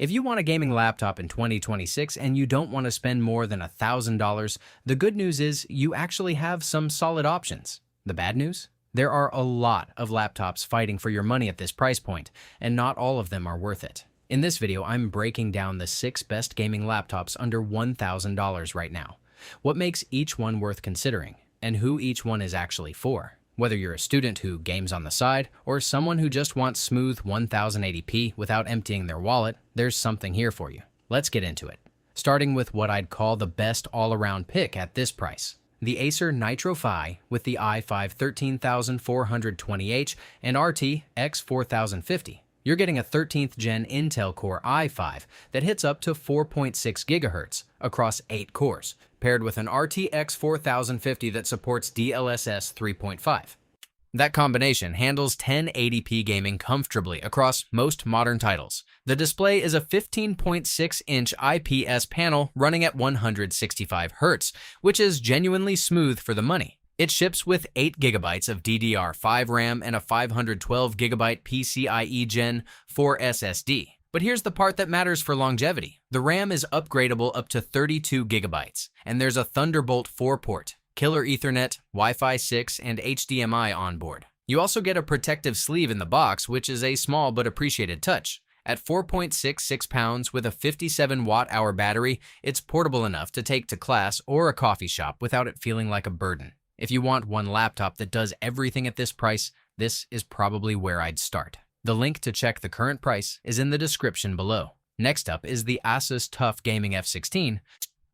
If you want a gaming laptop in 2026 and you don't want to spend more than $1,000, the good news is you actually have some solid options. The bad news? There are a lot of laptops fighting for your money at this price point, and not all of them are worth it. In this video, I'm breaking down the 6 best gaming laptops under $1,000 right now, what makes each one worth considering, and who each one is actually for. Whether you're a student who games on the side or someone who just wants smooth 1080p without emptying their wallet, there's something here for you. Let's get into it. Starting with what I'd call the best all-around pick at this price. The Acer Nitro Phi with the i5 13420H and RTX 4050. You're getting a 13th Gen Intel Core i5 that hits up to 4.6 GHz across 8 cores, paired with an RTX 4050 that supports DLSS 3.5. That combination handles 1080p gaming comfortably across most modern titles. The display is a 15.6-inch IPS panel running at 165 Hz, which is genuinely smooth for the money. It ships with 8 GB of DDR5 RAM and a 512 GB PCIe Gen 4 SSD. But here's the part that matters for longevity. The RAM is upgradable up to 32 GB, and there's a Thunderbolt 4 port, Killer Ethernet, Wi-Fi 6, and HDMI on board. You also get a protective sleeve in the box, which is a small but appreciated touch. At 4.66 pounds with a 57 watt-hour battery, it's portable enough to take to class or a coffee shop without it feeling like a burden. If you want one laptop that does everything at this price, this is probably where I'd start. The link to check the current price is in the description below. Next up is the Asus TUF Gaming F16,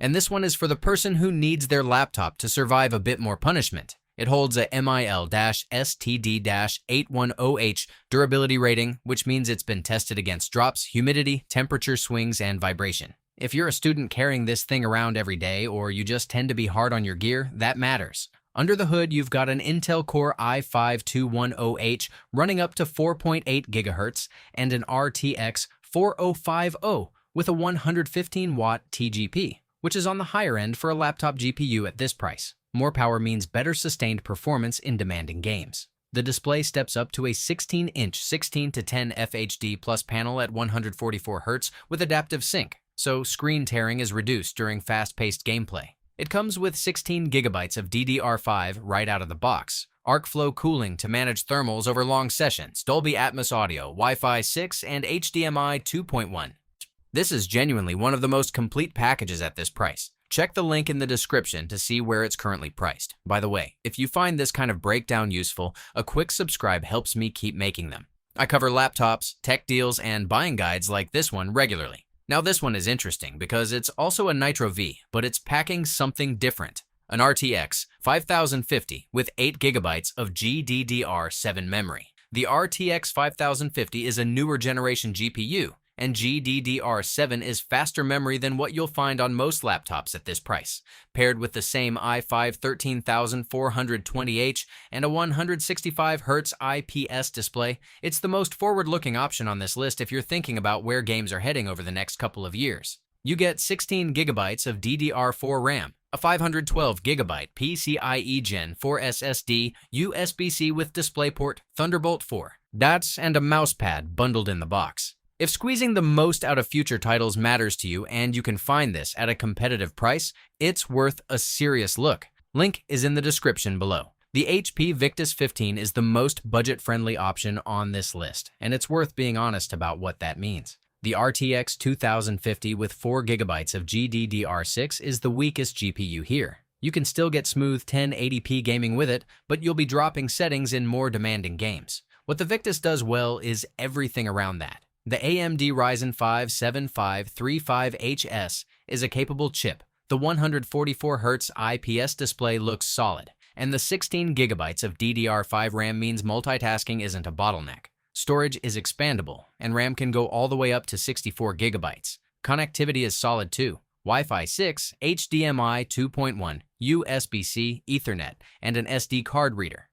and this one is for the person who needs their laptop to survive a bit more punishment. It holds a MIL-STD-810H durability rating, which means it's been tested against drops, humidity, temperature swings, and vibration. If you're a student carrying this thing around every day, or you just tend to be hard on your gear, that matters. Under the hood, you've got an Intel Core i5 210H running up to 4.8 GHz and an RTX 4050 with a 115-watt TGP, which is on the higher end for a laptop GPU at this price. More power means better sustained performance in demanding games. The display steps up to a 16-inch 16:10 FHD plus panel at 144 Hz with adaptive sync, so screen tearing is reduced during fast-paced gameplay. It comes with 16 GB of DDR5 right out of the box, ArcFlow cooling to manage thermals over long sessions, Dolby Atmos audio, Wi-Fi 6, and HDMI 2.1. This is genuinely one of the most complete packages at this price. Check the link in the description to see where it's currently priced. By the way, if you find this kind of breakdown useful, a quick subscribe helps me keep making them. I cover laptops, tech deals, and buying guides like this one regularly. Now this one is interesting because it's also a Nitro V, but it's packing something different. An RTX 5050 with 8 GB of GDDR7 memory. The RTX 5050 is a newer generation GPU, and GDDR7 is faster memory than what you'll find on most laptops at this price. Paired with the same i5 13420H and a 165 Hz IPS display, it's the most forward-looking option on this list if you're thinking about where games are heading over the next couple of years. You get 16 GB of DDR4 RAM, a 512 GB PCIe Gen 4 SSD, USB-C with DisplayPort, Thunderbolt 4, DATs, and a mousepad bundled in the box. If squeezing the most out of future titles matters to you and you can find this at a competitive price, it's worth a serious look. Link is in the description below. The HP Victus 15 is the most budget-friendly option on this list, and it's worth being honest about what that means. The RTX 2050 with 4 GB of GDDR6 is the weakest GPU here. You can still get smooth 1080p gaming with it, but you'll be dropping settings in more demanding games. What the Victus does well is everything around that. The AMD Ryzen 5 7535HS is a capable chip, the 144 Hz IPS display looks solid, and the 16 GB of DDR5 RAM means multitasking isn't a bottleneck. Storage is expandable, and RAM can go all the way up to 64 GB. Connectivity is solid too. Wi-Fi 6, HDMI 2.1, USB-C, Ethernet, and an SD card reader.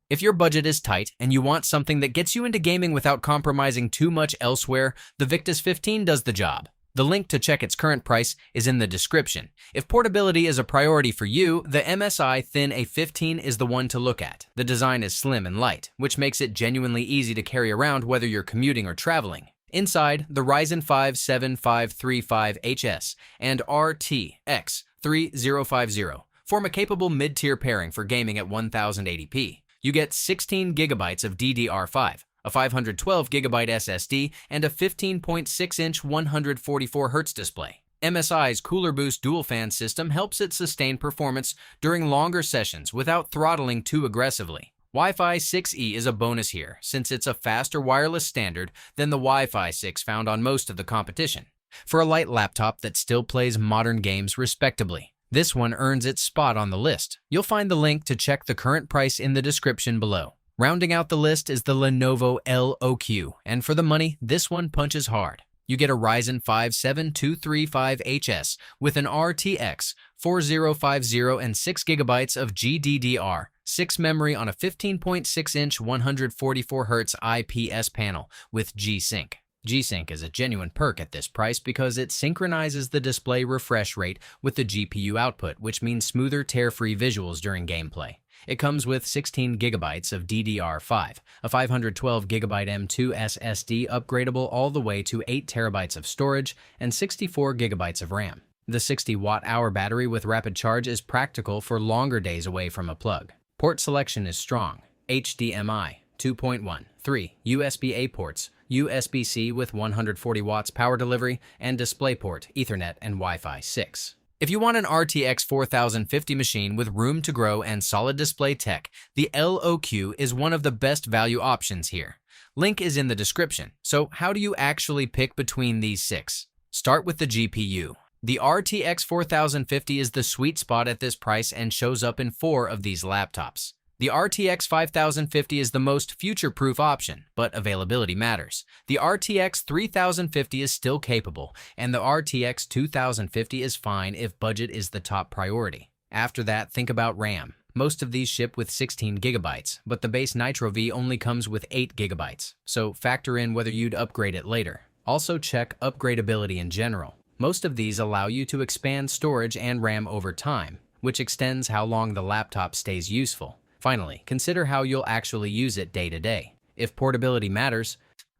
If your budget is tight and you want something that gets you into gaming without compromising too much elsewhere, the Victus 15 does the job. The link to check its current price is in the description. If portability is a priority for you, the MSI Thin A15 is the one to look at. The design is slim and light, which makes it genuinely easy to carry around whether you're commuting or traveling. Inside, the Ryzen 5 7535HS and RTX 3050 form a capable mid-tier pairing for gaming at 1080p. You get 16 gigabytes of DDR5, a 512 gigabyte SSD, and a 15.6-inch 144Hz display. MSI's Cooler Boost dual fan system helps it sustain performance during longer sessions without throttling too aggressively. Wi-Fi 6E is a bonus here, since it's a faster wireless standard than the Wi-Fi 6 found on most of the competition. For a light laptop that still plays modern games respectably, this one earns its spot on the list. You'll find the link to check the current price in the description below. Rounding out the list is the Lenovo LOQ, and for the money, this one punches hard. You get a Ryzen 5 7235HS with an RTX 4050 and 6 gigabytes of GDDR6 memory on a 15.6-inch 144Hz IPS panel with G-Sync. G-Sync is a genuine perk at this price because it synchronizes the display refresh rate with the GPU output, which means smoother, tear-free visuals during gameplay. It comes with 16 gigabytes of DDR5, a 512 gigabyte M2 SSD upgradable all the way to 8 terabytes of storage, and 64 gigabytes of RAM. The 60 watt-hour battery with rapid charge is practical for longer days away from a plug. Port selection is strong: HDMI 2.1, 3 USB-A ports, USB-C with 140 watts power delivery, and DisplayPort, Ethernet, and Wi-Fi 6. If you want an RTX 4050 machine with room to grow and solid display tech, the LOQ is one of the best value options here. Link is in the description. So how do you actually pick between these 6? Start with the GPU. The RTX 4050 is the sweet spot at this price and shows up in 4 of these laptops. The RTX 5050 is the most future-proof option, but availability matters. The RTX 3050 is still capable, and the RTX 2050 is fine if budget is the top priority. After that, think about RAM. Most of these ship with 16 gigabytes, but the base Nitro V only comes with 8 gigabytes, so factor in whether you'd upgrade it later. Also check upgradability in general. Most of these allow you to expand storage and RAM over time, which extends how long the laptop stays useful. Finally, consider how you'll actually use it day to day. If portability matters,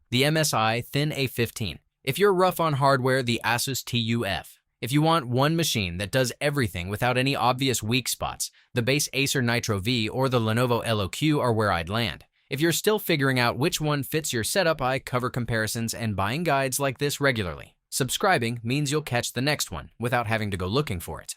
the MSI Thin A15. If you're rough on hardware, the Asus TUF. If you want one machine that does everything without any obvious weak spots, the base Acer Nitro V or the Lenovo LOQ are where I'd land. If you're still figuring out which one fits your setup, I cover comparisons and buying guides like this regularly. Subscribing means you'll catch the next one without having to go looking for it.